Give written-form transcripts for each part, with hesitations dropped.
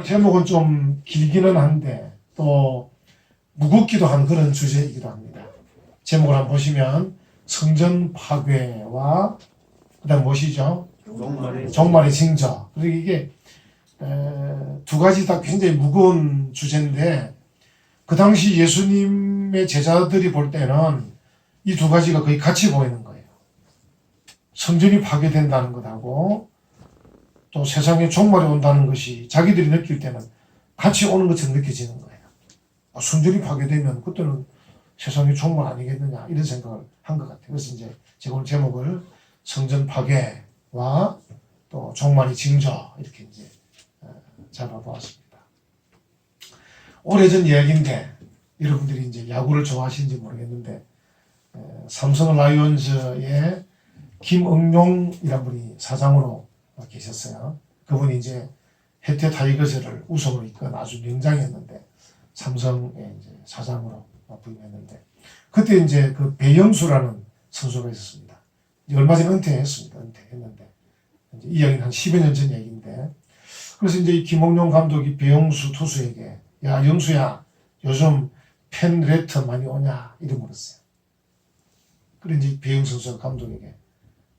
제목은 좀 길기는 한데 또 무겁기도 한 그런 주제이기도 합니다. 제목을 한번 보시면 성전 파괴와 그다음 무엇이죠? 종말의 징조. 그리고 이게 두 가지 다 굉장히 무거운 주제인데 그 당시 예수님의 제자들이 볼 때는 이 두 가지가 거의 같이 보이는 거예요. 성전이 파괴된다는 것하고 또 세상에 종말이 온다는 것이 자기들이 느낄 때는 같이 오는 것처럼 느껴지는 거예요. 성전이 파괴되면 그때는 세상에 종말 아니겠느냐 이런 생각을 한 것 같아요. 그래서 이제 제가 오늘 제목을 성전 파괴와 또 종말의 징조 이렇게 이제 잡아보았습니다. 오래전 이야기인데 여러분들이 이제 야구를 좋아하시는지 모르겠는데 삼성 라이온즈의 김응용이라는 분이 사장으로 계셨어요. 그분이 이제 해태 타이거즈를 우승으로 이끈 아주 명장이었는데 삼성의 이제 사장으로 부임했는데 그때 이제 그 배영수라는 선수가 있었습니다. 이제 얼마 전에 은퇴했는데 이제 이 이야기는 한 10여 년 전 얘기인데 그래서 이제 김홍룡 감독이 배영수 투수에게 야 영수야 요즘 팬레터 많이 오냐 이렇게 물었어요. 그래 이제 배영수 선수가 감독에게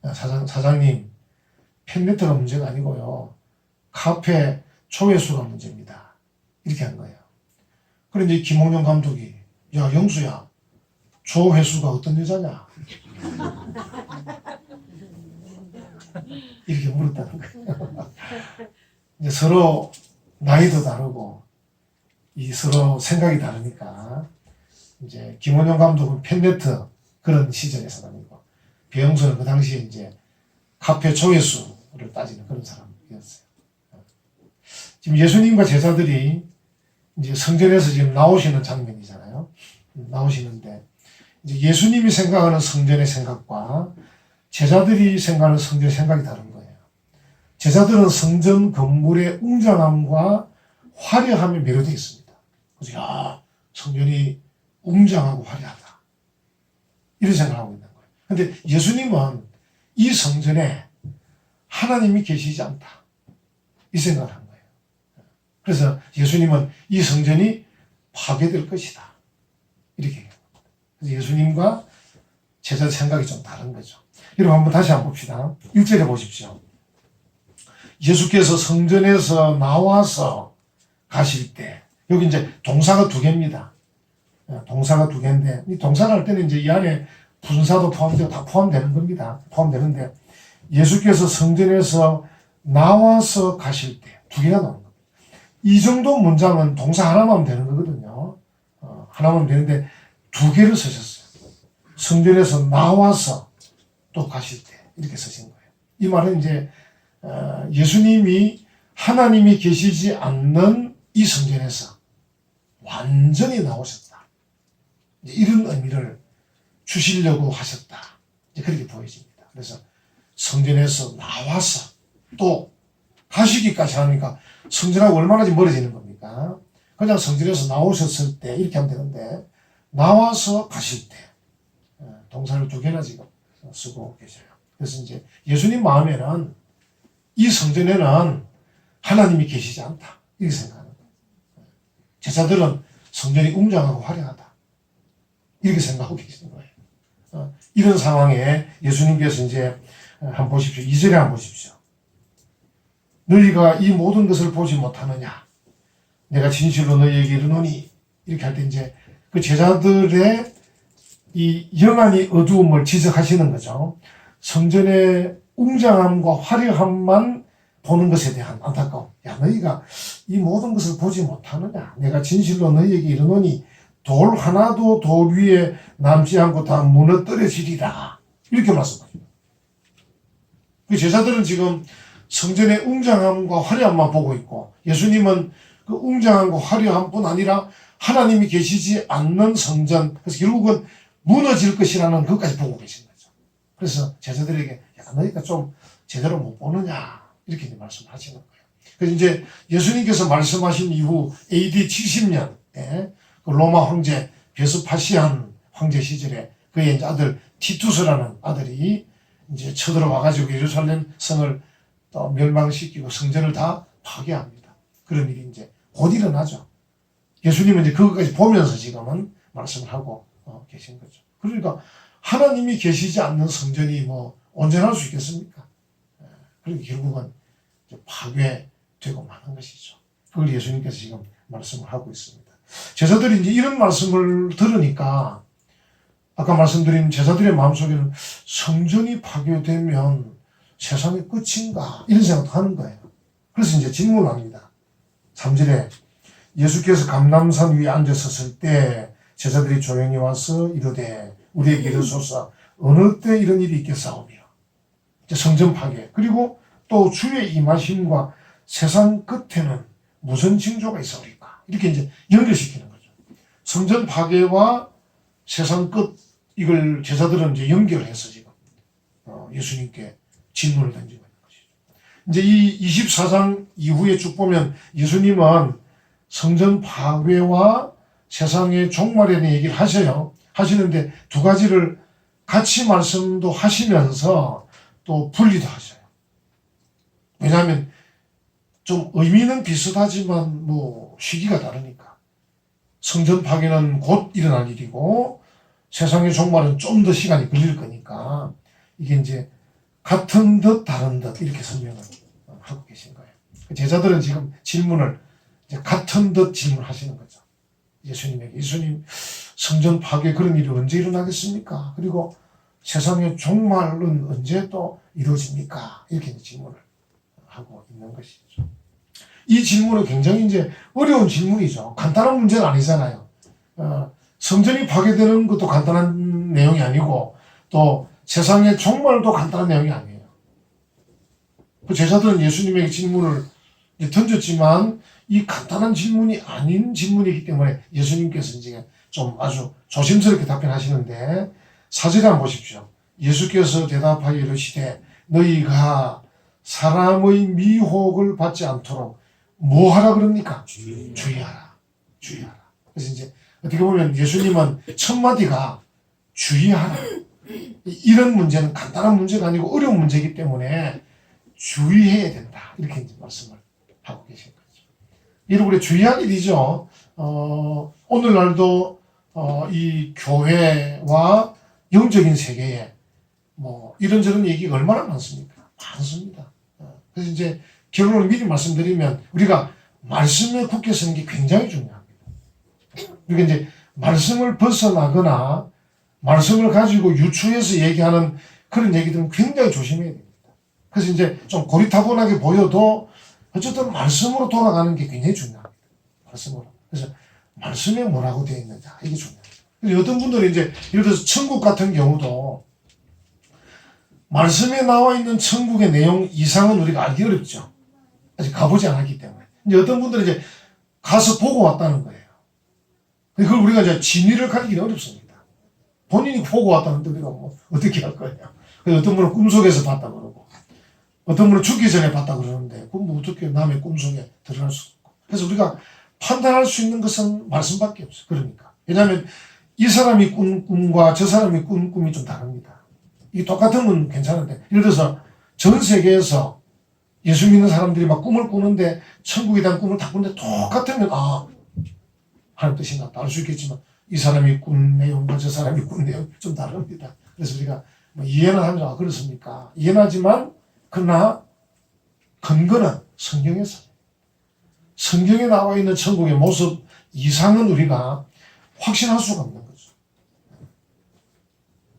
야, 사장님 팬레터가 문제가 아니고요. 카페 조회수가 문제입니다. 이렇게 한 거예요. 그런데 이제 김홍룡 감독이 야 영수야 조회수가 어떤 여자냐? 이렇게 물었다는 거예요. 이제 서로 나이도 다르고 이 서로 생각이 다르니까 이제 김홍룡 감독은 팬레터 그런 시절의 사람이고 배영수는 그 당시에 이제 카페 조회수를 따지는 그런 사람이었어요. 지금 예수님과 제자들이 이제 성전에서 지금 나오시는 장면이잖아요. 나오시는데 이제 예수님이 생각하는 성전의 생각과 제자들이 생각하는 성전의 생각이 다른 거예요. 제자들은 성전 건물의 웅장함과 화려함에 매료되어 있습니다. 그래서 야 성전이 웅장하고 화려하다 이런 생각을 하고 있는 거예요. 그런데 예수님은 이 성전에 하나님이 계시지 않다 이 생각을 한 거예요. 그래서 예수님은 이 성전이 파괴될 것이다 이렇게 얘기합니다. 그래서 예수님과 제자 생각이 좀 다른 거죠. 여러분 한번 다시 한번 봅시다. 1절에 보십시오. 예수께서 성전에서 나와서 가실 때 여기 이제 동사가 두 개입니다. 동사가 두 개인데 이 동사를 할 때는 이제 이 안에 분사도 포함되고 다 포함되는 겁니다. 포함되는데 예수께서 성전에서 나와서 가실 때 두 개가 나오는 겁니다. 이 정도 문장은 동사 하나만 하면 되는 거거든요. 하나만 하면 되는데 두 개를 쓰셨어요. 성전에서 나와서 또 가실 때 이렇게 쓰신 거예요. 이 말은 이제 예수님이 하나님이 계시지 않는 이 성전에서 완전히 나오셨다. 이런 의미를 주시려고 하셨다. 그렇게 보여집니다. 그래서 성전에서 나와서 또 가시기까지 하니까 성전하고 얼마나 멀어지는 겁니까? 그냥 성전에서 나오셨을 때 이렇게 하면 되는데 나와서 가실 때 동사를 두 개나 지금 쓰고 계셔요. 그래서 이제 예수님 마음에는 이 성전에는 하나님이 계시지 않다 이렇게 생각하는 거예요. 제자들은 성전이 웅장하고 화려하다 이렇게 생각하고 계시는 거예요. 이런 상황에 예수님께서 이제 한번 보십시오. 2절에 한번 보십시오. 너희가 이 모든 것을 보지 못하느냐? 내가 진실로 너희에게 이르노니 이렇게 할 때 이제 그 제자들의 이 영안이 어두움을 지적하시는 거죠. 성전의 웅장함과 화려함만 보는 것에 대한 안타까움. 야 너희가 이 모든 것을 보지 못하느냐? 내가 진실로 너희에게 이르노니 돌 하나도 돌 위에 남지 않고 다 무너뜨려지리라. 이렇게 말씀합니다. 그 제자들은 지금 성전의 웅장함과 화려함만 보고 있고 예수님은 그 웅장함과 화려함뿐 아니라 하나님이 계시지 않는 성전, 그래서 결국은 무너질 것이라는 것까지 보고 계신 거죠. 그래서 제자들에게 야 너희가 좀 제대로 못 보느냐 이렇게 말씀을 하시는 거예요. 그래서 이제 예수님께서 말씀하신 이후 AD 70년에 그 로마 황제 베스파시안 황제 시절에 그의 아들 티투스라는 아들이 이제 쳐들어와가지고 예루살렘 성을 또 멸망시키고 성전을 다 파괴합니다. 그런 일이 이제 곧 일어나죠. 예수님은 이제 그것까지 보면서 지금은 말씀을 하고 계신 거죠. 그러니까 하나님이 계시지 않는 성전이 뭐 온전할 수 있겠습니까? 그러니까 결국은 이제 파괴되고 마는 것이죠. 그걸 예수님께서 지금 말씀을 하고 있습니다. 제자들이 이제 이런 말씀을 들으니까 아까 말씀드린 제자들의 마음속에는 성전이 파괴되면 세상의 끝인가 이런 생각도 하는 거예요. 그래서 이제 질문을 합니다. 3절에 예수께서 감람산 위에 앉으셨을 때 제자들이 조용히 와서 이르되 우리에게 이르소서 어느 때 이런 일이 있겠사오며. 성전 파괴 그리고 또 주의 임하심과 세상 끝에는 무슨 징조가 있사오리까. 이렇게 이제 연결시키는 거죠. 성전 파괴와 세상 끝 이걸 제자들은 이제 연결해서 지금 예수님께 질문을 던지고 있는 것이죠. 이제 이 24장 이후에 쭉 보면 예수님은 성전 파괴와 세상의 종말에 대한 얘기를 하시는데 두 가지를 같이 말씀도 하시면서 또 분리도 하셔요. 왜냐하면 좀 의미는 비슷하지만 뭐 시기가 다르니까. 성전 파괴는 곧 일어날 일이고 세상의 종말은 좀 더 시간이 걸릴 거니까 이게 이제 같은 듯 다른 듯 이렇게 설명을 하고 계신 거예요. 제자들은 지금 질문을 이제 같은 듯 질문하시는 거죠. 예수님에게. 예수님, 성전 파괴 그런 일이 언제 일어나겠습니까? 그리고 세상의 종말은 언제 또 이루어집니까? 이렇게 질문을 하고 있는 것이죠. 이 질문은 굉장히 이제 어려운 질문이죠. 간단한 문제는 아니잖아요. 성전이 파괴되는 것도 간단한 내용이 아니고 또 세상의 종말도 간단한 내용이 아니에요. 그 제자들은 예수님에게 질문을 던졌지만 이 간단한 질문이 아닌 질문이기 때문에 예수님께서 이제 좀 아주 조심스럽게 답변하시는데 4절에 한번 보십시오. 예수께서 대답하여 이르시되 너희가 사람의 미혹을 받지 않도록 뭐 하라 그럽니까? 주의하라. 주의하라. 그래서 이제 어떻게 보면 예수님은 첫 마디가 주의하라. 이런 문제는 간단한 문제가 아니고 어려운 문제이기 때문에 주의해야 된다. 이렇게 이제 말씀을 하고 계신 거죠. 이런 우리 주의할 일이죠. 오늘날도 이 교회와 영적인 세계에 뭐 이런저런 얘기가 얼마나 많습니까? 많습니다. 그래서 이제 결론을 미리 말씀드리면 우리가 말씀에 굳게 서는 게 굉장히 중요합니다. 그러니까 이제 말씀을 벗어나거나 말씀을 가지고 유추해서 얘기하는 그런 얘기들은 굉장히 조심해야 됩니다. 그래서 이제 좀 고리타분하게 보여도 어쨌든 말씀으로 돌아가는 게 굉장히 중요합니다. 말씀으로. 그래서 말씀에 뭐라고 되어 있느냐 이게 중요합니다. 그래서 어떤 분들은 이제 예를 들어서 천국 같은 경우도 말씀에 나와 있는 천국의 내용 이상은 우리가 알기 어렵죠. 아직 가보지 않았기 때문에. 이제 어떤 분들은 이제 가서 보고 왔다는 거예요. 그걸 우리가 이제 진위를 가리기는 어렵습니다. 본인이 보고 왔다는데 우리가 뭐 어떻게 할 거예요. 그래서 어떤 분은 꿈속에서 봤다 그러고, 어떤 분은 죽기 전에 봤다 그러는데, 그럼 뭐 어떻게 남의 꿈속에 들어갈 수 없고. 그래서 우리가 판단할 수 있는 것은 말씀밖에 없어요. 그러니까. 왜냐하면 이 사람이 꾼 꿈과 저 사람이 꾼 꿈이 좀 다릅니다. 이게 똑같으면 괜찮은데, 예를 들어서 전 세계에서 예수 믿는 사람들이 막 꿈을 꾸는데 천국에 대한 꿈을 다 꾸는데 똑같으면 하나님 뜻인가 알 수 있겠지만 이 사람이 꾼 내용과 저 사람이 꾼 내용 좀 다릅니다. 그래서 우리가 뭐 이해는 하면 그렇습니까? 이해는 하지만 그러나 근거는 성경에서 성경에 나와 있는 천국의 모습 이상은 우리가 확신할 수가 없는 거죠.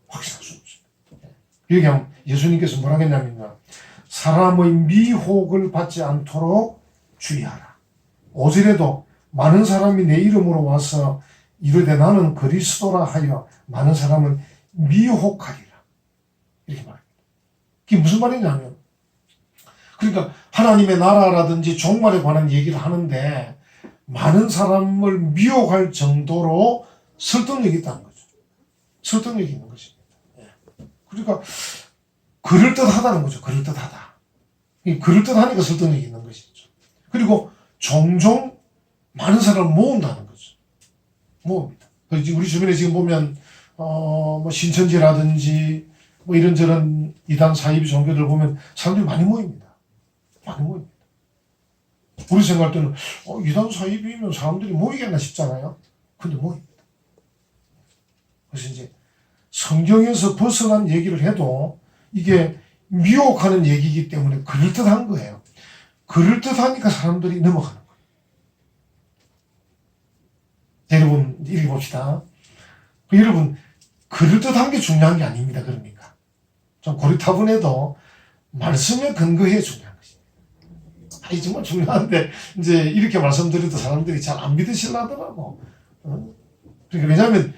확신할 수 없습니다. 여기 예수님께서 뭐라 했냐면요. 사람의 미혹을 받지 않도록 주의하라. 5절에도 많은 사람이 내 이름으로 와서 이르되 나는 그리스도라 하여 많은 사람을 미혹하리라. 이렇게 말합니다. 그게 무슨 말이냐면 그러니까 하나님의 나라라든지 종말에 관한 얘기를 하는데 많은 사람을 미혹할 정도로 설득력이 있다는 거죠. 설득력이 있는 것입니다. 그러니까 그럴듯하다는 거죠. 그럴듯하다. 그럴듯하니까 설득력이 있는 것이죠. 그리고 종종 많은 사람을 모은다는 거죠. 모읍니다. 우리 주변에 지금 보면 뭐 신천지라든지 뭐 이런저런 이단 사이비 종교들 보면 사람들이 많이 모입니다. 많이 모입니다. 우리 생각할 때는 이단 사입이면 사람들이 모이겠나 싶잖아요. 근데 모입니다. 그래서 이제 성경에서 벗어난 얘기를 해도 이게 미혹하는 얘기이기 때문에 그럴듯한 거예요. 그럴듯하니까 사람들이 넘어가는 거예요. 여러분 읽어봅시다. 여러분 그럴듯한 게 중요한 게 아닙니다. 그러니까 좀 고리타분해도 말씀에 근거해 중요한 것입니다. 이 정말 중요한데 이제 이렇게 말씀드려도 사람들이 잘 안 믿으시려 하더라고. 그러니까 왜냐하면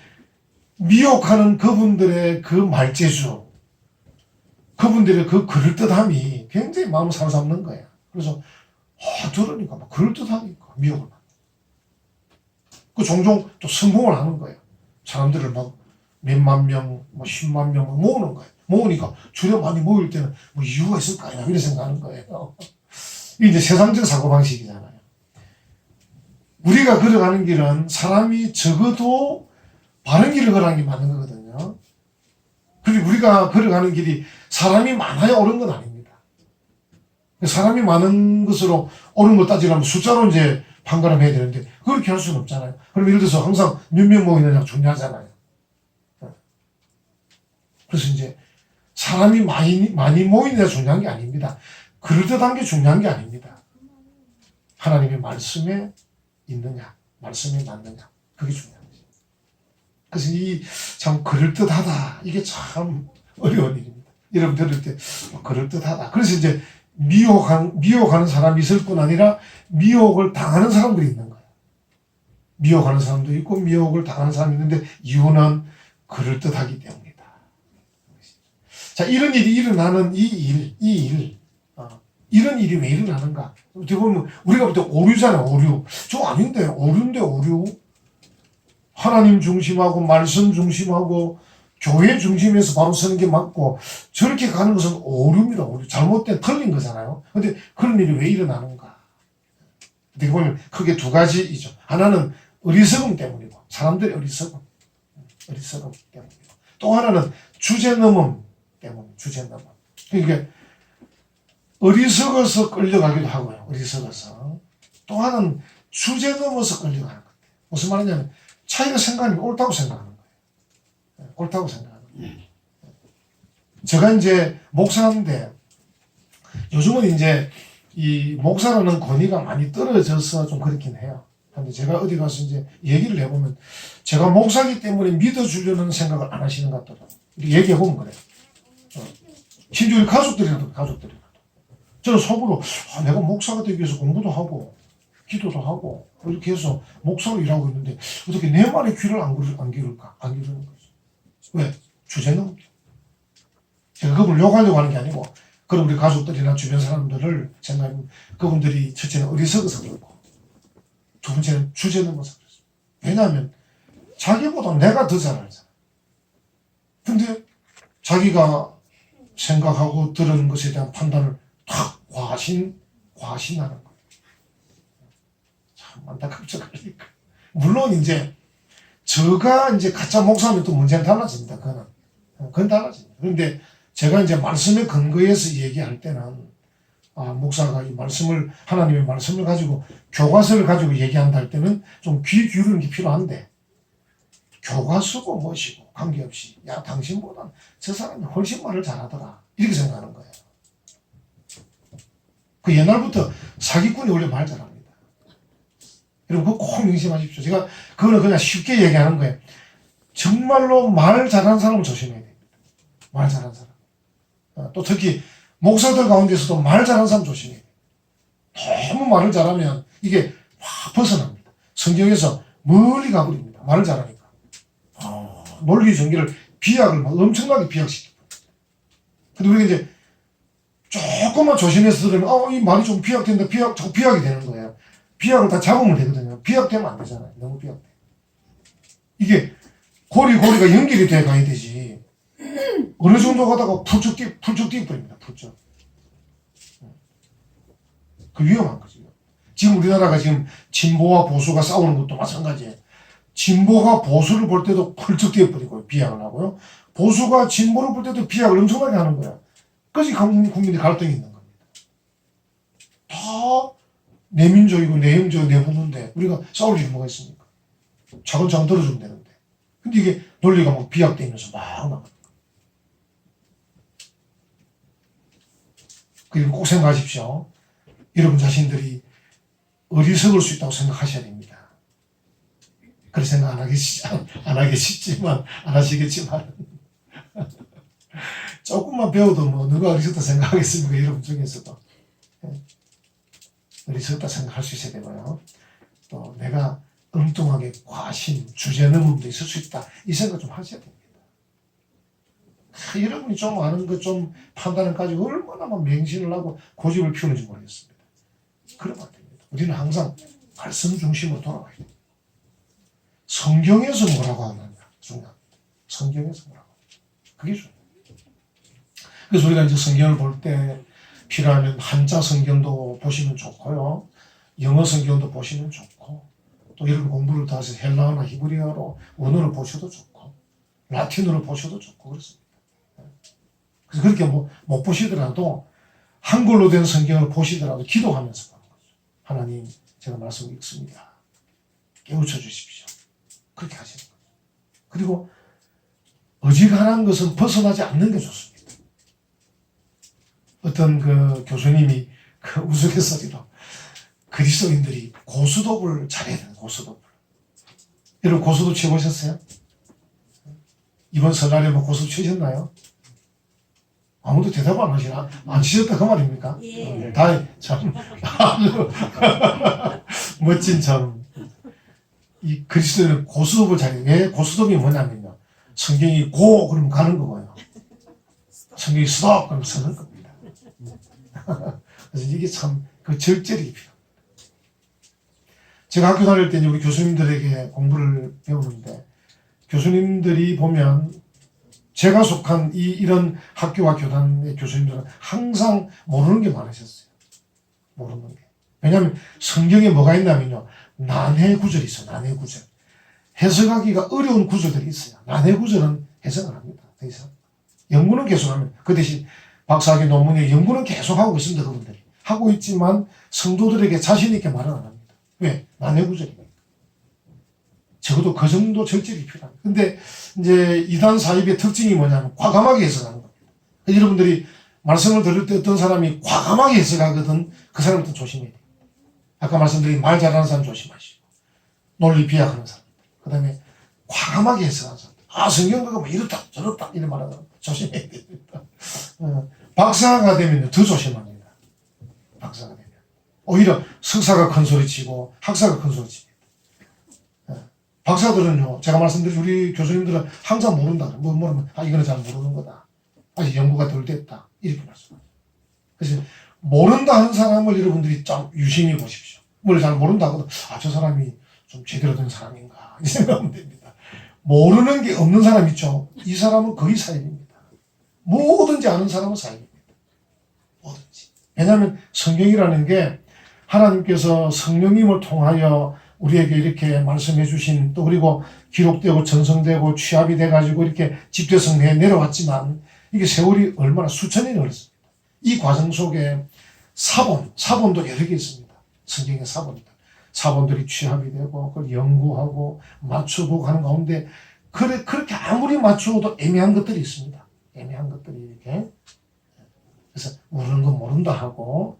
미혹하는 그분들의 그 말재주, 그분들의 그 그럴듯함이 굉장히 마음을 사로잡는 거야. 그래서 들으니까 막 그럴듯하니까 미혹을 받는. 그 종종 또 성공을 하는 거예요. 사람들을 막 몇만 명, 뭐 10만 명 모으는 거예요. 모으니까 주로 많이 모일 때는 뭐 이유가 있을까 이런 생각하는 거예요. 이게 이제 세상적 사고방식이잖아요. 우리가 걸어가는 길은 사람이 적어도 바른 길을 걸어가는 게 맞는 거거든요. 그리고 우리가 걸어가는 길이 사람이 많아야 옳은 건 아닙니다. 사람이 많은 것으로 옳은 걸 따지려면 숫자로 이제 판가름해야 되는데 그렇게 할 수는 없잖아요. 그럼 예를 들어서 항상 몇 명 모이느냐가 중요하잖아요. 그래서 이제 사람이 많이 모이느냐 중요한 게 아닙니다. 그럴듯한 게 중요한 게 아닙니다. 하나님의 말씀에 있느냐, 말씀에 맞느냐, 그게 중요한 거죠. 그래서 이 참 그럴듯하다, 이게 참 어려운 일입니다. 여러분 들을 때 그럴듯하다. 그래서 이제 미혹하는 사람이 있을 뿐 아니라 미혹을 당하는 사람들이 있는 거예요. 미혹하는 사람도 있고 미혹을 당하는 사람이 있는데 이유는 그럴듯하기 때문이다. 자, 이런 일이 일어나는 이런 일이 왜 일어나는가? 어떻게 보면 우리가 볼 때 오류잖아요, 오류. 저 아닌데, 오류인데, 오류. 하나님 중심하고 말씀 중심하고 교회 중심에서 바로 서는 게 맞고 저렇게 가는 것은 오류입니다, 오류. 잘못된 틀린 거잖아요. 근데 그런 일이 왜 일어나는가? 어떻게 보면 크게 두 가지이죠. 하나는 어리석음 때문이고, 사람들의 어리석음 때문이고, 또 하나는 주제넘음 때문에, 주제넘음. 그러니까 어리석어서 끌려가기도 하고요. 어리석어서. 또 하나는 주제 넘어서 끌려가는 것 같아요. 무슨 말이냐면 자기가 생각하는 게 옳다고 생각하는 거예요. 옳다고 생각하는 거예요. 제가 이제 목사인데 요즘은 이제 이 목사라는 권위가 많이 떨어져서 좀 그렇긴 해요. 근데 제가 어디 가서 이제 얘기를 해보면 제가 목사기 때문에 믿어주려는 생각을 안 하시는 것 같더라고요. 얘기해보면 그래요. 심지어 가족들이라도. 저는 속으로 내가 목사가 되기 위해서 공부도 하고 기도도 하고 이렇게 해서 목사로 일하고 있는데 어떻게 내 말에 귀를 안 기울까? 안 기르는 거죠. 왜? 주제는 제가 그분을 욕하려고 하는 게 아니고 그럼 우리 가족들이나 주변 사람들을 생각하면 그분들이 첫째는 어리석어서 그렇고 두 번째는 주제 넘어서 그렇죠. 왜냐하면 자기보다 내가 더 잘 알잖아. 근데 자기가 생각하고 들은 것에 대한 판단을 탁 과신하는 거예요. 참 안타깝죠. 그러니까. 물론 이제 저가 이제 가짜 목사면 또 문제는 달라집니다. 그건 달라집니다. 그런데 제가 이제 말씀에 근거해서 얘기할 때는 목사가 이 말씀을 하나님의 말씀을 가지고 교과서를 가지고 얘기한다 할 때는 좀 귀 기울이는 게 필요한데 교과서고 뭐시고 관계없이 야 당신보다 저 사람이 훨씬 말을 잘하더라 이렇게 생각하는 거예요. 그 옛날부터 사기꾼이 원래 말 잘합니다. 여러분 그거 꼭 명심하십시오. 제가 그거는 그냥 쉽게 얘기하는 거예요. 정말로 말 잘하는 사람은 조심해야 됩니다. 말 잘하는 사람. 또 특히 목사들 가운데서도 말 잘하는 사람 조심해야 돼요. 너무 말을 잘하면 이게 확 벗어납니다. 성경에서 멀리 가버립니다. 말을 잘하니까. 논리 전개를 비약을 막 엄청나게 비약시키고. 근데 우리가 이제 조금만 조심해서 들으면 이 말이 좀 비약된다. 자꾸 비약이 되는 거예요. 비약을 다 잡으면 되거든요. 비약되면 안 되잖아요. 너무 비약돼. 이게 고리가 연결이 돼 가야 되지. 어느 정도 가다가 풀쭉 뛰어버립니다. 풀쭉. 그 위험한 거죠. 지금 우리나라가 지금 진보와 보수가 싸우는 것도 마찬가지예요. 진보가 보수를 볼 때도 펄쩍 뛰어버리고 비약을 하고요. 보수가 진보를 볼 때도 비약을 엄청나게 하는 거예요. 그것이 국민의 갈등이 있는 겁니다. 다 내 민족이고 내 형제고 내 부모인데 우리가 싸울 일이 뭐가 있습니까? 차근차근 들어주면 되는데. 근데 이게 논리가 막 비약되면서 막 나가. 그리고 꼭 생각하십시오. 여러분 자신들이 어리석을 수 있다고 생각하셔야 됩니다. 그런 생각 안 하시겠지만 조금만 배워도 뭐 누가 어리석다 생각하겠습니까? 여러분 중에서도. 어리석다 생각할 수 있어야 되고요. 또 내가 엉뚱하게 과신, 주제넘음도 있을 수 있다. 이 생각 좀 하셔야 됩니다. 여러분이 좀 아는 것 좀 판단을까지 얼마나 맹신을 하고 고집을 피우는지 모르겠습니다. 그러면 안 됩니다. 우리는 항상 말씀 중심으로 돌아가야 됩니다. 성경에서 뭐라고 하느냐 중요합니다. 성경에서 뭐라고 하느냐. 그게 중요합니다. 그래서 우리가 이제 성경을 볼 때 필요하면 한자 성경도 보시면 좋고요. 영어 성경도 보시면 좋고 또 이런 공부를 다 해서 헬라어나 히브리어로 원어로 보셔도 좋고 라틴어로 보셔도 좋고 그렇습니다. 그래서 그렇게 못 보시더라도 한글로 된 성경을 보시더라도 기도하면서 보는 거죠. 하나님 제가 말씀을 읽습니다. 깨우쳐 주십시오. 그렇게 하시는 거죠. 그리고 어지간한 것은 벗어나지 않는 게 좋습니다. 어떤 그 교수님이 그 우스갯소리로 그리스도인들이 고스톱을 잘해야 돼요. 고스톱을. 여러분 고스톱 쳐보셨어요? 이번 설날에 뭐 고스톱 치셨나요? 아무도 대답 안 하시나? 안 치셨다 그 말입니까? 예. 다 참 멋진 참 이 그리스도인은 고스톱을 잘해요. 왜 고스톱이 뭐냐면요. 성경이 고 그러면 가는 거고요. 성경이 스톱 그러면 서는 겁니다. 그래서 이게 참 그 절제력이 필요합니다. 제가 학교 다닐 때 우리 교수님들에게 공부를 배우는데 교수님들이 보면 제가 속한 이런 학교와 교단의 교수님들은 항상 모르는 게 많으셨어요. 모르는 게. 왜냐하면 성경에 뭐가 있냐면요. 난해 구절이 있어요. 난해 구절. 해석하기가 어려운 구절들이 있어요. 난해 구절은 해석을 합니다. 더 이상. 연구는 계속하면 그 대신 박사학위 논문에 연구는 계속하고 있습니다. 그분들이. 하고 있지만 성도들에게 자신 있게 말은 안 합니다. 왜? 난해 구절이니까. 적어도 그 정도 절제력이 필요합니다. 근데 이제 이단 사입의 특징이 뭐냐면 과감하게 해석하는 겁니다. 여러분들이 말씀을 들을 때 어떤 사람이 과감하게 해석하거든 그 사람부터 조심해야 돼요. 아까 말씀드린 말 잘하는 사람 조심하시고 논리 비약하는 사람 그 다음에 과감하게 해석하는 사람 성경 그거 뭐 이렇다 저렇다 이런 말하는 사람 조심해야 됩니다. 박사가 되면 더 조심합니다. 박사가 되면 오히려 석사가 큰 소리 치고 학사가 큰 소리 칩니다. 박사들은요, 제가 말씀드린 우리 교수님들은 항상 모른다. 모르면, 이거는 잘 모르는 거다. 아직 연구가 덜 됐다. 이렇게 말씀하죠. 그래서, 모른다 하는 사람을 여러분들이 좀 유심히 보십시오. 뭘 잘 모른다 하고도, 저 사람이 좀 제대로 된 사람인가. 이 생각하면 됩니다. 모르는 게 없는 사람 있죠. 이 사람은 거의 사입입니다. 뭐든지 아는 사람은 사입입니다. 뭐든지. 왜냐하면 성경이라는 게 하나님께서 성령님을 통하여 우리에게 이렇게 말씀해 주신 또 그리고 기록되고 전성되고 취합이 돼가지고 이렇게 집대성내에 내려왔지만 이게 세월이 얼마나 수천 년이 걸렸습니다. 이 과정 속에 사본도 여러 개 있습니다. 성경의 사본들이 취합이 되고 그걸 연구하고 맞춰보고 하는 가운데 그렇게 아무리 맞추어도 애매한 것들이 있습니다. 애매한 것들이 이렇게. 그래서 모르는 건 모른다 하고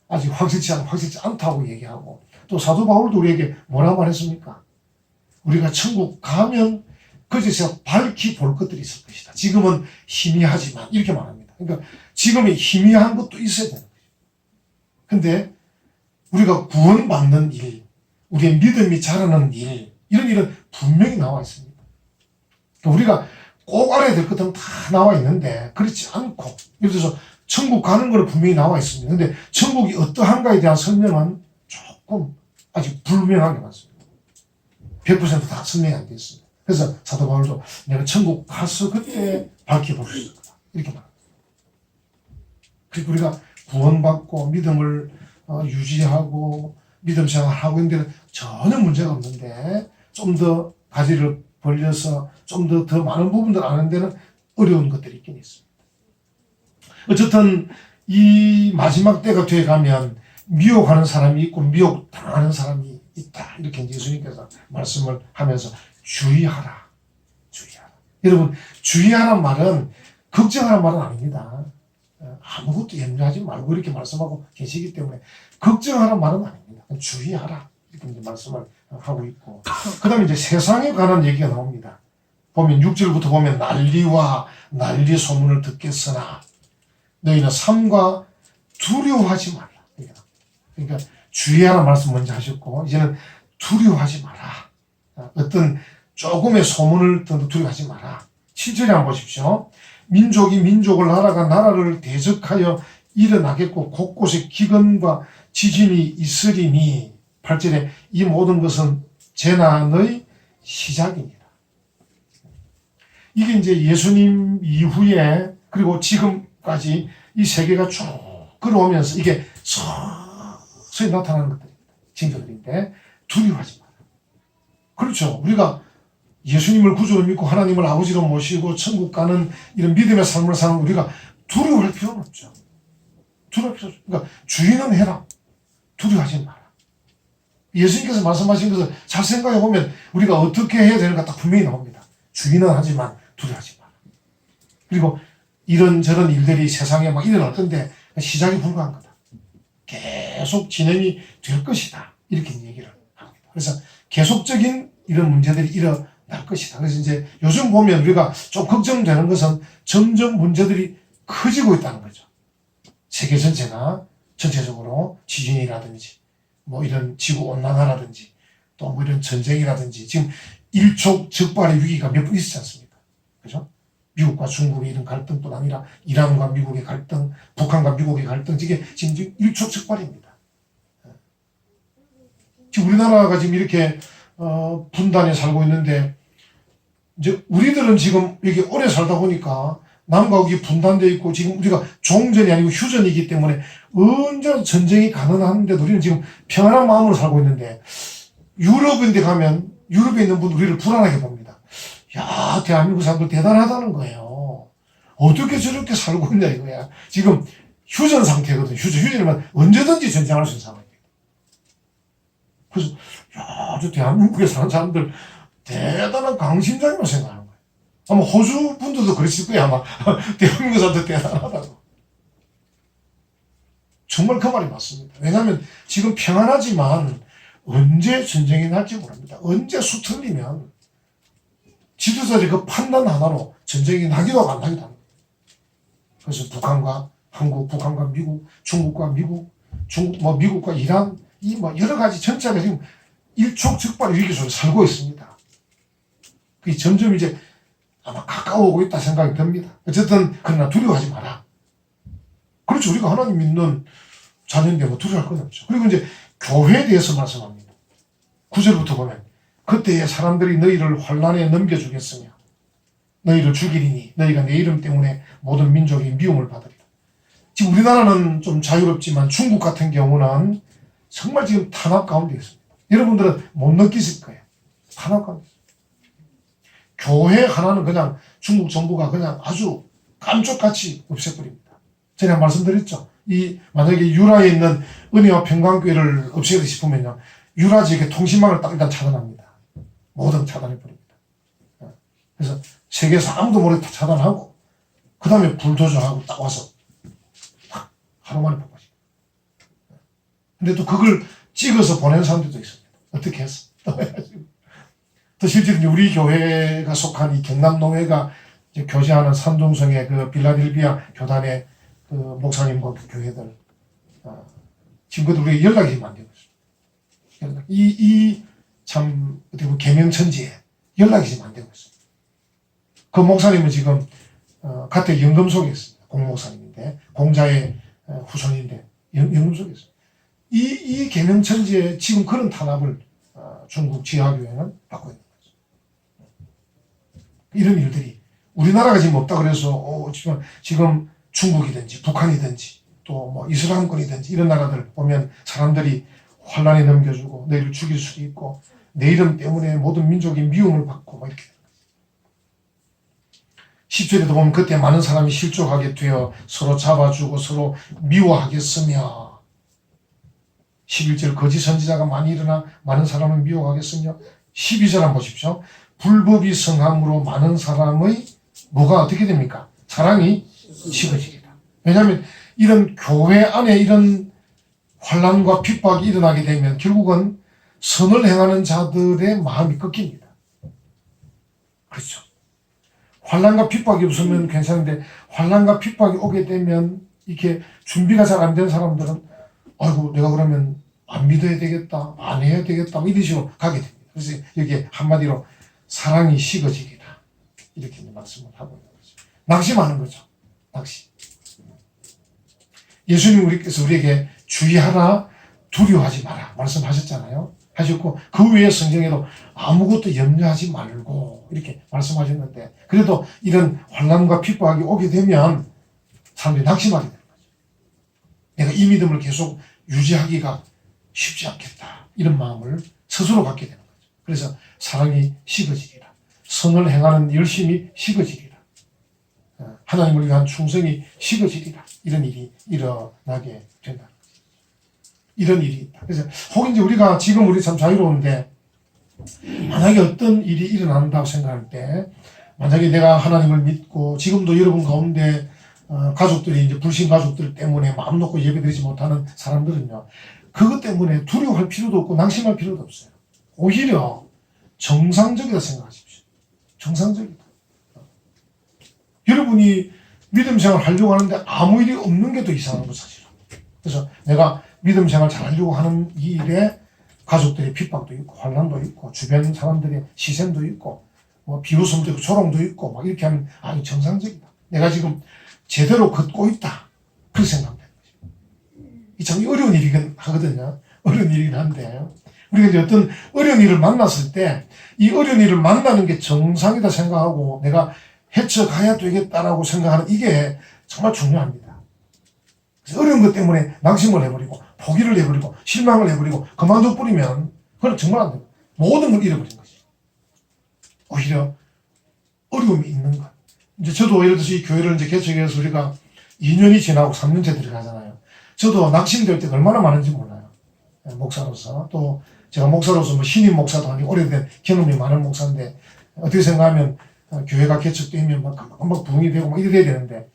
아직 확실치 않다고 얘기하고 또 사도 바울도 우리에게 뭐라고 말했습니까? 우리가 천국 가면 거기서 밝히 볼 것들이 있을 것이다. 지금은 희미하지만 이렇게 말합니다. 그러니까 지금이 희미한 것도 있어야 되는 거죠. 근데 우리가 구원받는 일, 우리의 믿음이 자라는 일, 이런 일은 분명히 나와 있습니다. 그러니까 우리가 꼭 알아야 될 것들은 다 나와 있는데 그렇지 않고 예를 들어서 천국 가는 거는 분명히 나와 있습니다. 근데 천국이 어떠한가에 대한 설명은 조금 아직 불명하게 많습니다. 100% 다 설명이 안 되어 있습니다. 그래서 사도 바울도 내가 천국 가서 그때 밝히 볼 수 있을 거다. 이렇게 말합니다. 그리고 우리가 구원받고 믿음을 유지하고 믿음 생활하고 있는 데는 전혀 문제가 없는데 좀 더 가지를 벌려서 좀 더 많은 부분들 아는 데는 어려운 것들이 있긴 있습니다. 어쨌든 이 마지막 때가 돼 가면 미혹하는 사람이 있고 미혹당하는 사람이 있다. 이렇게 예수님께서 말씀을 하면서 주의하라. 주의하라. 여러분, 주의하라는 말은 걱정하라는 말은 아닙니다. 아무것도 염려하지 말고 이렇게 말씀하고 계시기 때문에 걱정하라는 말은 아닙니다. 주의하라. 이렇게 이제 말씀을 하고 있고. 그 다음에 이제 세상에 관한 얘기가 나옵니다. 보면 6절부터 보면 난리와 난리 소문을 듣겠으나 너희는 삼가 두려워하지 말라. 그러니까 주의하라는 말씀 먼저 하셨고 이제는 두려워하지 마라. 어떤 조금의 소문을 듣는 두려워하지 마라. 7절에 한번 보십시오. 민족이 민족을 나라가 나라를 대적하여 일어나겠고 곳곳에 기근과 지진이 있으리니 8절에 이 모든 것은 재난의 시작입니다. 이게 이제 예수님 이후에 그리고 지금까지 이 세계가 쭉 끌어오면서 이게 서서히 나타나는 것들입니다. 징조들인데 두려워하지 마라. 그렇죠. 우리가 예수님을 구주로 믿고 하나님을 아버지로 모시고 천국 가는 이런 믿음의 삶을 사는 우리가 두려워할 필요는 없죠. 두려워할 필요 없죠. 그러니까 주의는 해라. 두려워하지 마라. 예수님께서 말씀하신 것을 잘 생각해 보면 우리가 어떻게 해야 되는가 딱 분명히 나옵니다. 주의는 하지만 두려워하지 마라. 그리고 이런저런 일들이 세상에 막 일어날 건데 시작이 불과한 거다. 계속 진행이 될 것이다. 이렇게 얘기를 합니다. 그래서 계속적인 이런 문제들이 일어날 것이다. 그래서 이제 요즘 보면 우리가 좀 걱정되는 것은 점점 문제들이 커지고 있다는 거죠. 세계 전체가 전체적으로 지진이라든지 뭐 이런 지구 온난화라든지 또 뭐 이런 전쟁이라든지 지금 일촉즉발의 위기가 몇 번 있었지 않습니까? 그죠? 미국과 중국의 이런 갈등뿐 아니라 이란과 미국의 갈등, 북한과 미국의 갈등, 이게 지금 일촉즉발입니다. 지금 우리나라가 지금 이렇게 분단에 살고 있는데 이제 우리들은 지금 여기 오래 살다 보니까 남과 북이 분단되어 있고 지금 우리가 종전이 아니고 휴전이기 때문에 언제나 전쟁이 가능한데도 우리는 지금 평안한 마음으로 살고 있는데 유럽인데 가면 유럽에 있는 분 우리를 불안하게 봅니다. 야, 대한민국 사람들 대단하다는 거예요. 어떻게 저렇게 살고 있냐 이거야. 지금 휴전 상태거든. 휴전이면 언제든지 전쟁할 수 있는 상황이에요. 그래서 야, 저 대한민국에 사는 사람들 대단한 강심장이라고 생각하는 거예요. 아마 호주 분들도 그러실 거예요. 아마 대한민국 사람들 대단하다고. 정말 그 말이 맞습니다. 왜냐하면 지금 평안하지만 언제 전쟁이 날지 모릅니다. 언제 수틀리면 지도자들이 그 판단 하나로 전쟁이 나기도 하고 안 나기도 합니다. 그래서 북한과 한국, 북한과 미국, 중국과 미국, 미국과 이란, 이 뭐 여러 가지 전체가 지금 일촉즉발의 위기 속에 살고 있습니다. 그게 점점 이제 아마 가까워오고 있다 생각이 듭니다. 어쨌든 그러나 두려워하지 마라. 그렇죠. 우리가 하나님 믿는 자녀인데 뭐 두려워할 건 없죠. 그리고 이제 교회에 대해서 말씀합니다. 9절부터 보면 그때에 사람들이 너희를 환난에 넘겨주겠으며 너희를 죽이리니 너희가 내 이름 때문에 모든 민족이 미움을 받으리라. 지금 우리나라는 좀 자유롭지만 중국 같은 경우는 정말 지금 탄압 가운데 있습니다. 여러분들은 못 느끼실 거예요. 탄압 가운데 있습니다. 교회 하나는 그냥 중국 정부가 그냥 아주 깜짝같이 없애버립니다. 전에 말씀드렸죠. 만약에 유라에 있는 은혜와 평강교회를 없애고 싶으면요. 유라 지역의 통신망을 딱 일단 차단합니다. 모든 차단해버립니다. 그래서 세계에서 아무도 모르게 다 차단하고, 그 다음에 불도저하고 딱 와서 딱 하루 만에 폭파시켜요. 근데 또 그걸 찍어서 보낸 사람들도 있습니다. 어떻게 해서? 또 실제로 우리 교회가 속한 이 경남노회가 이제 교제하는 산둥성의 그 빌라델비아 교단의 그 목사님과 그 교회들, 지금도 우리 연락이 안 되고 있습니다. 참, 어떻게 보면 계명천지에 연락이 지금 안 되고 있습니다. 그 목사님은 지금, 가택 연금 속에 있습니다. 공목사님인데, 공자의 후손인데, 연금 속에 있습니다. 이 계명천지에 지금 그런 탄압을, 중국 지하교회는 받고 있는 거죠. 이런 일들이, 우리나라가 지금 없다 그래서, 지금 중국이든지 북한이든지 또 뭐 이슬람권이든지 이런 나라들 보면 사람들이 환란에 넘겨주고 너희를 죽일 수도 있고 내 이름 때문에 모든 민족이 미움을 받고 막 이렇게 되는 거죠. 10절에도 보면 그때 많은 사람이 실족하게 되어 서로 잡아주고 서로 미워하겠으며 11절 거짓 선지자가 많이 일어나 많은 사람을 미혹하겠으며 12절 한번 보십시오. 불법이 성함으로 많은 사람의 뭐가 어떻게 됩니까? 사랑이 식어지리라. 왜냐하면 이런 교회 안에 이런 환난과 핍박이 일어나게 되면 결국은 선을 행하는 자들의 마음이 꺾입니다. 그렇죠. 환난과 핍박이 없으면 괜찮은데 환난과 핍박이 오게 되면 이렇게 준비가 잘 안 된 사람들은 아이고 내가 그러면 안 믿어야 되겠다, 안 해야 되겠다 이런 식으로 가게 됩니다. 그래서 여기 한마디로 사랑이 식어지리라 이렇게 말씀을 하고 있는 거죠. 낙심하는 거죠. 낙심. 예수님 우리께서 우리에게 주의하라, 두려워하지 마라 말씀하셨잖아요. 하셨고 그 외에 성경에도 아무것도 염려하지 말고 이렇게 말씀하셨는데 그래도 이런 환난과 핍박이 오게 되면 사람들이 낙심하게 되는 거죠. 내가 이 믿음을 계속 유지하기가 쉽지 않겠다 이런 마음을 스스로 갖게 되는 거죠. 그래서 사랑이 식어지리라. 선을 행하는 열심이 식어지리라. 하나님을 위한 충성이 식어지리라. 이런 일이 일어나게 된다는 거죠. 이런 일이 있다. 그래서 혹 이제 우리가 지금 우리 참 자유로운데 만약에 어떤 일이 일어난다고 생각할 때 만약에 내가 하나님을 믿고 지금도 여러분 가운데 가족들이 이제 불신 가족들 때문에 마음 놓고 예배드리지 못하는 사람들은요. 그것 때문에 두려워할 필요도 없고 낙심할 필요도 없어요. 오히려 정상적이다 생각하십시오. 정상적이다. 여러분이 믿음 생활 하려고 하는데 아무 일이 없는 게 더 이상한 거 사실은. 그래서 내가 믿음 생활 잘 하려고 하는 이 일에 가족들의 핍박도 있고 환난도 있고 주변 사람들의 시선도 있고 뭐 비웃음도 있고 조롱도 있고 막 이렇게 하면 아니 정상적이다. 내가 지금 제대로 걷고 있다. 그렇게 생각합니다. 이 참 어려운 일이긴 하거든요. 어려운 일이긴 한데 우리가 이제 어떤 어려운 일을 만났을 때 이 어려운 일을 만나는 게 정상이다 생각하고 내가 헤쳐가야 되겠다라고 생각하는 이게 정말 중요합니다. 그래서 어려운 것 때문에 낙심을 해버리고 포기를 해버리고 실망을 해버리고 그만둬 버리면 그건 정말 안 됩니다. 모든 걸 잃어버린 것이. 오히려 어려움이 있는 것. 이제 저도 예를 들어서 이 교회를 이제 개척해서 우리가 2년이 지나고 3년째 들어가잖아요. 저도 낙심될 때가 얼마나 많은지 몰라요. 목사로서. 또 제가 목사로서 뭐 신임 목사도 아니고 오래된 경험이 많은 목사인데 어떻게 생각하면 교회가 개척되면 막 금방 부흥이 되고 막 이래야 되는데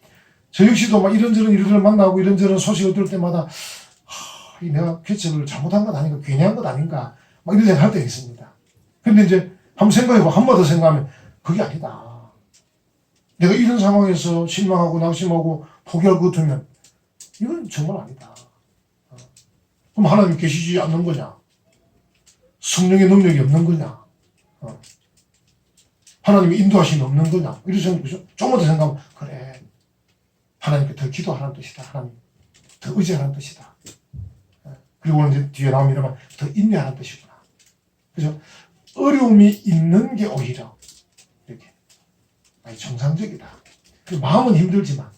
저 역시도 막 이런저런 일들을 만나고 이런저런 소식을 들을 때마다 내가 개척을 잘못한 것 아닌가 괜히 한 것 아닌가 막 이런 생각할 때가 있습니다. 근데 이제 한번 생각해보고 한 번 더 생각하면 그게 아니다. 내가 이런 상황에서 실망하고 낙심하고 포기할 것 같으면 이건 정말 아니다. 그럼 하나님 계시지 않는 거냐? 성령의 능력이 없는 거냐? 하나님의 인도하심이 없는 거냐? 이런 생각이죠. 조금만 더 생각하면 그래. 하나님께 더 기도하라는 뜻이다. 하나님 더 의지하라는 뜻이다. 그리고 이제 뒤에 나옵니다만 더 인내하라는 뜻이구나. 그죠? 어려움이 있는 게 오히려 이렇게 정상적이다. 마음은 힘들지만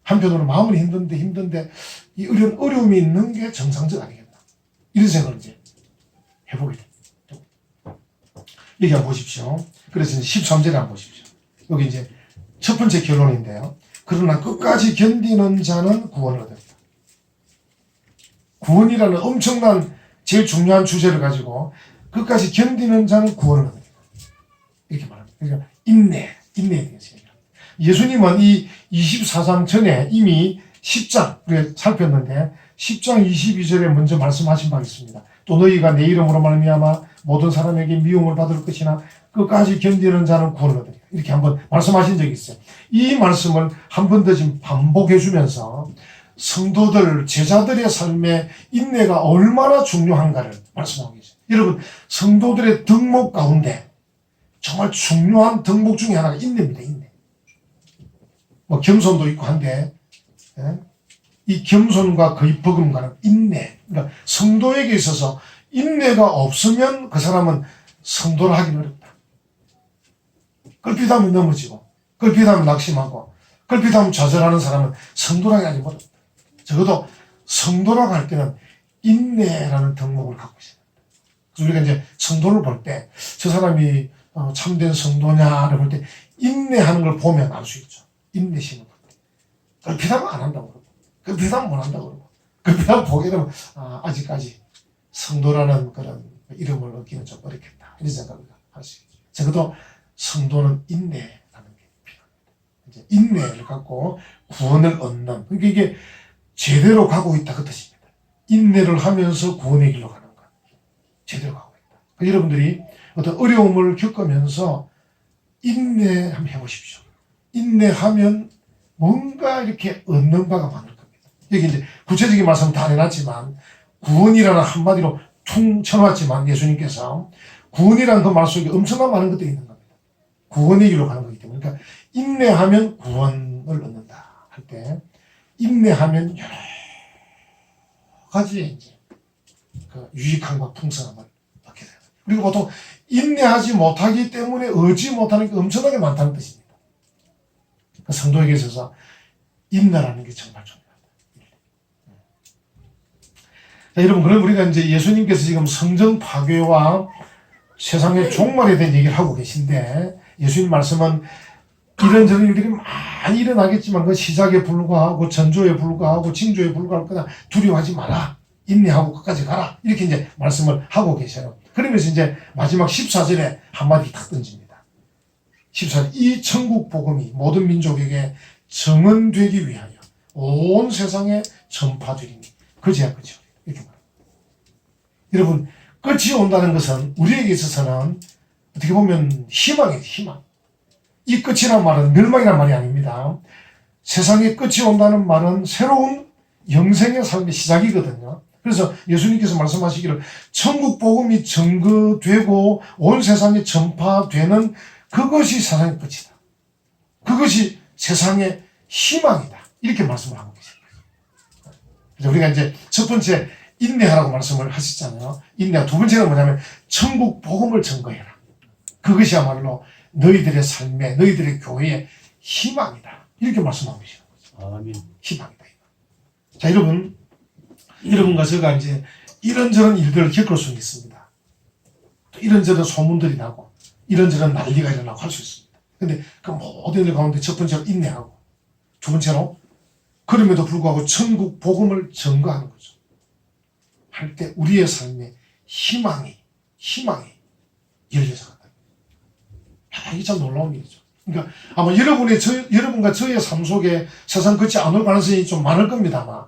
한편으로 마음은 힘든데 이 어려움이 있는 게 정상적 아니겠나. 이런 생각을 이제 해보게 됩니다. 여기 한번 보십시오. 그래서 이제 13절에 한번 보십시오. 여기 이제 첫 번째 결론인데요. 그러나 끝까지 견디는 자는 구원을 얻습니다. 구원이라는 엄청난 제일 중요한 주제를 가지고 끝까지 견디는 자는 구원을 얻습니다. 이렇게 말합니다. 그러니까 인내에 대해서 얘기합니다. 예수님은 이 24장 전에 이미 10장 우리가 살폈는데 10장 22절에 먼저 말씀하신 바가 있습니다. 또 너희가 내 이름으로 말미암아 모든 사람에게 미움을 받을 것이나 끝까지 견디는 자는 구원을 얻으리라. 이렇게 한번 말씀하신 적이 있어요. 이 말씀을 한 번 더 지금 반복해 주면서 성도들, 제자들의 삶에 인내가 얼마나 중요한가를 말씀하고 계세요. 여러분, 성도들의 덕목 가운데 정말 중요한 덕목 중에 하나가 인내입니다. 인내. 뭐 겸손도 있고 한데 이 겸손과 거의 버금가는 인내. 그러니까 성도에게 있어서 인내가 없으면 그 사람은 성도를 하기는 어렵다. 끌핏하면 넘어지고 끌핏하면 낙심하고 끌핏하면 좌절하는 사람은 성도라고 하기 어렵다. 적어도 성도라고 할 때는 인내라는 덕목을 갖고 있어요. 그래서 우리가 이제 성도를 볼 때 저 사람이 참된 성도냐를 볼 때 인내하는 걸 보면 알 수 있죠. 인내심을 볼 때. 끌핏하면 안 한다고 그러고 끌핏하면 못 한다고 그러고 그냥 보게 되면 아직까지 성도라는 그런 이름을 얻기는 좀 어렵겠다 이런 생각을 할 수 있죠. 적어도 성도는 인내라는 게 필요합니다. 이제 인내를 갖고 구원을 얻는, 그러니까 이게 제대로 가고 있다 그 뜻입니다. 인내를 하면서 구원의 길로 가는 것, 제대로 가고 있다. 그러니까 여러분들이 어떤 어려움을 겪으면서 인내 한번 해보십시오. 인내하면 뭔가 이렇게 얻는 바가 많을 겁니다. 여기 이제 구체적인 말씀 다 해놨지만 구원이라는 한마디로 퉁 쳐놨지만 예수님께서 구원이라는 그 말 속에 엄청난 많은 것들이 있는 겁니다. 구원의 길로 가는 거기 때문에. 그러니까 인내하면 구원을 얻는다 할 때 인내하면 여러 가지의 이제 그 유익함과 풍성함을 얻게 돼요. 그리고 보통 인내하지 못하기 때문에 얻지 못하는 게 엄청나게 많다는 뜻입니다. 성도에게 있어서 인내라는 게 정말 중요합니다. 자, 여러분, 그럼 우리가 이제 예수님께서 지금 성전 파괴와 세상의 종말에 대한 얘기를 하고 계신데, 예수님 말씀은 이런저런 일들이 많이 일어나겠지만 그 시작에 불과하고 전조에 불과하고 징조에 불과할 거다. 두려워하지 마라. 인내하고 끝까지 가라. 이렇게 이제 말씀을 하고 계셔요. 그러면서 이제 마지막 14절에 한마디 탁 던집니다. 14절, 이 천국 복음이 모든 민족에게 정언되기 위하여 온 세상에 전파되리니 그제야 끝이요. 이렇게 말합니다. 여러분, 끝이 온다는 것은 우리에게 있어서는 어떻게 보면 희망이에요. 희망. 이 끝이란 말은 멸망이란 말이 아닙니다. 세상에 끝이 온다는 말은 새로운 영생의 삶의 시작이거든요. 그래서 예수님께서 말씀하시기를 천국 복음이 증거되고 온 세상에 전파되는 그것이 세상의 끝이다. 그것이 세상의 희망이다. 이렇게 말씀을 하고 계십니다. 그래서 우리가 이제 첫 번째 인내하라고 말씀을 하셨잖아요. 인내. 두 번째는 뭐냐면 천국 복음을 증거해라. 그것이야말로 너희들의 삶에, 너희들의 교회에 희망이다. 이렇게 말씀하고 계시는 거죠. 아멘. 희망이다. 자, 여러분과 제가 이제 이런저런 일들을 겪을 수 있습니다. 또 이런저런 소문들이 나고, 이런저런 난리가 일어나고 할 수 있습니다. 근데 그 모든 일 가운데 첫 번째로 인내하고, 두 번째로 그럼에도 불구하고 천국 복음을 증거하는 거죠. 할 때 우리의 삶에 희망이 열려서 간다. 이게 참 놀라운 일이죠. 그러니까 아마 여러분과 저의 삶 속에 세상 끝이 안 올 가능성이 좀 많을 겁니다. 아마.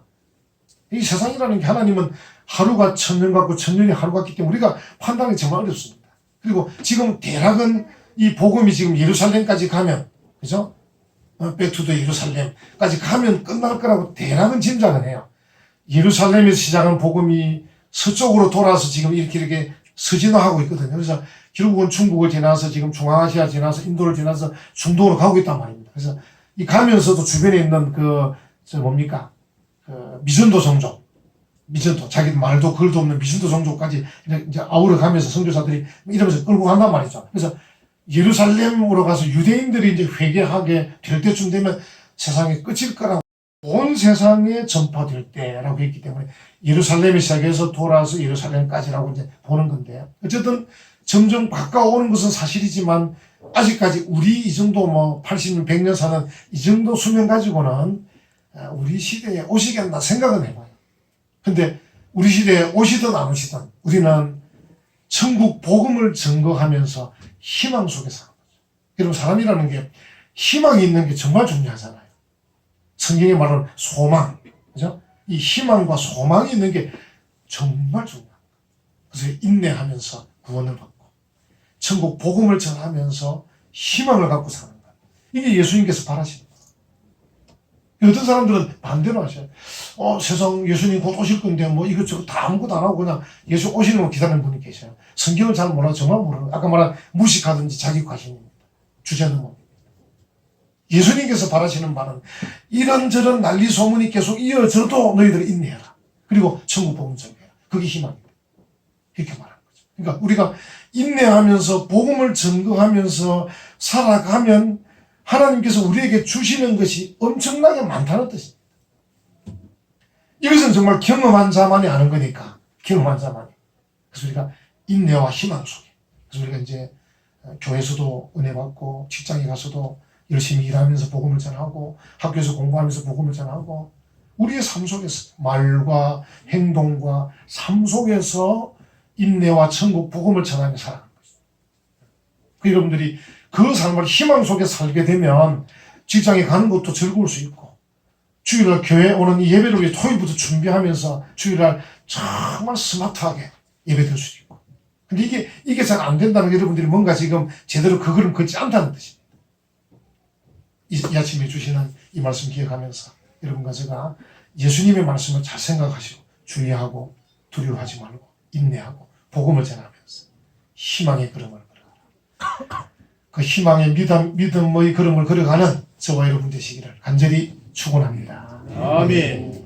이 세상이라는 게 하나님은 하루가 1000년 같고 1000년이 하루 같기 때문에 우리가 판단하기 정말 어렵습니다. 그리고 지금 대략은 이 복음이 지금 예루살렘까지 가면, 그죠? 백투더 예루살렘까지 가면 끝날 거라고 대략은 짐작을 해요. 예루살렘에서 시작한 복음이 서쪽으로 돌아서 지금 이렇게 서진화하고 있거든요. 그래서 결국은 중국을 지나서 지금 중앙아시아 지나서 인도를 지나서 중동으로 가고 있단 말입니다. 그래서 이 가면서도 주변에 있는 미전도 종족, 자기 말도 글도 없는 미전도 종족까지 이제 아우러 가면서 선교사들이 이러면서 끌고 간단 말이죠. 그래서 예루살렘으로 가서 유대인들이 이제 회개하게 될 때쯤 되면 세상이 끝일 거라고 온 세상에 전파될 때라고 했기 때문에 예루살렘에 시작해서 돌아서 예루살렘까지라고 이제 보는 건데, 어쨌든 점점 가까워오는 것은 사실이지만 아직까지 우리 이 정도 80년, 100년 사는 이 정도 수명 가지고는 우리 시대에 오시겠나 생각은 해봐요. 근데 우리 시대에 오시든 안 오시든 우리는 천국 복음을 증거하면서 희망 속에 사는 거죠. 여러분, 사람이라는 게 희망이 있는 게 정말 중요하잖아요. 성경에 말하는 소망, 그죠? 이 희망과 소망이 있는 게 정말 중요합니다. 그래서 인내하면서 구원을 받고 천국 복음을 전하면서 희망을 갖고 사는 것. 이게 예수님께서 바라시는 거예요. 어떤 사람들은 반대로 하셔요. 세상 예수님 곧 오실 건데 이것저것 다 아무것도 안 하고 그냥 예수 오시는 거 기다리는 분이 계셔요. 성경을 잘 몰라도 정말 모르는, 아까 말한 무식하든지 자기 과신입니다. 주제는 뭡니까? 예수님께서 바라시는 바는 이런저런 난리 소문이 계속 이어져도 너희들이 인내해라. 그리고 천국 복음 전해라. 그게 희망입니다. 이렇게 말하는 거죠. 그러니까 우리가 인내하면서 복음을 증거하면서 살아가면 하나님께서 우리에게 주시는 것이 엄청나게 많다는 뜻입니다. 이것은 정말 경험한 자만이 아는 거니까, 경험한 자만이. 그래서 우리가 인내와 희망 속에, 그래서 우리가 이제 교회에서도 은혜 받고 직장에 가서도 열심히 일하면서 복음을 전하고 학교에서 공부하면서 복음을 전하고 우리의 삶 속에서 말과 행동과 삶 속에서 인내와 천국 복음을 전하며 살아가는 것입니다. 그 여러분들이 그 삶을 희망 속에 살게 되면 직장에 가는 것도 즐거울 수 있고 주일날 교회 오는 이 예배를 위해 토요일부터 준비하면서 주일날 정말 스마트하게 예배드릴 수 있고 근데 이게 잘 안 된다는 게 여러분들이 뭔가 지금 제대로 그 걸음 걷지 않다는 뜻입니다. 이 아침에 주시는 이 말씀 기억하면서 여러분과 제가 예수님의 말씀을 잘 생각하시고 주의하고 두려워하지 말고 인내하고 복음을 전하면서 희망의 걸음을 걸어가라. 그 희망의 믿음의 걸음을 걸어가는 저와 여러분 되시기를 간절히 축원합니다. 아멘.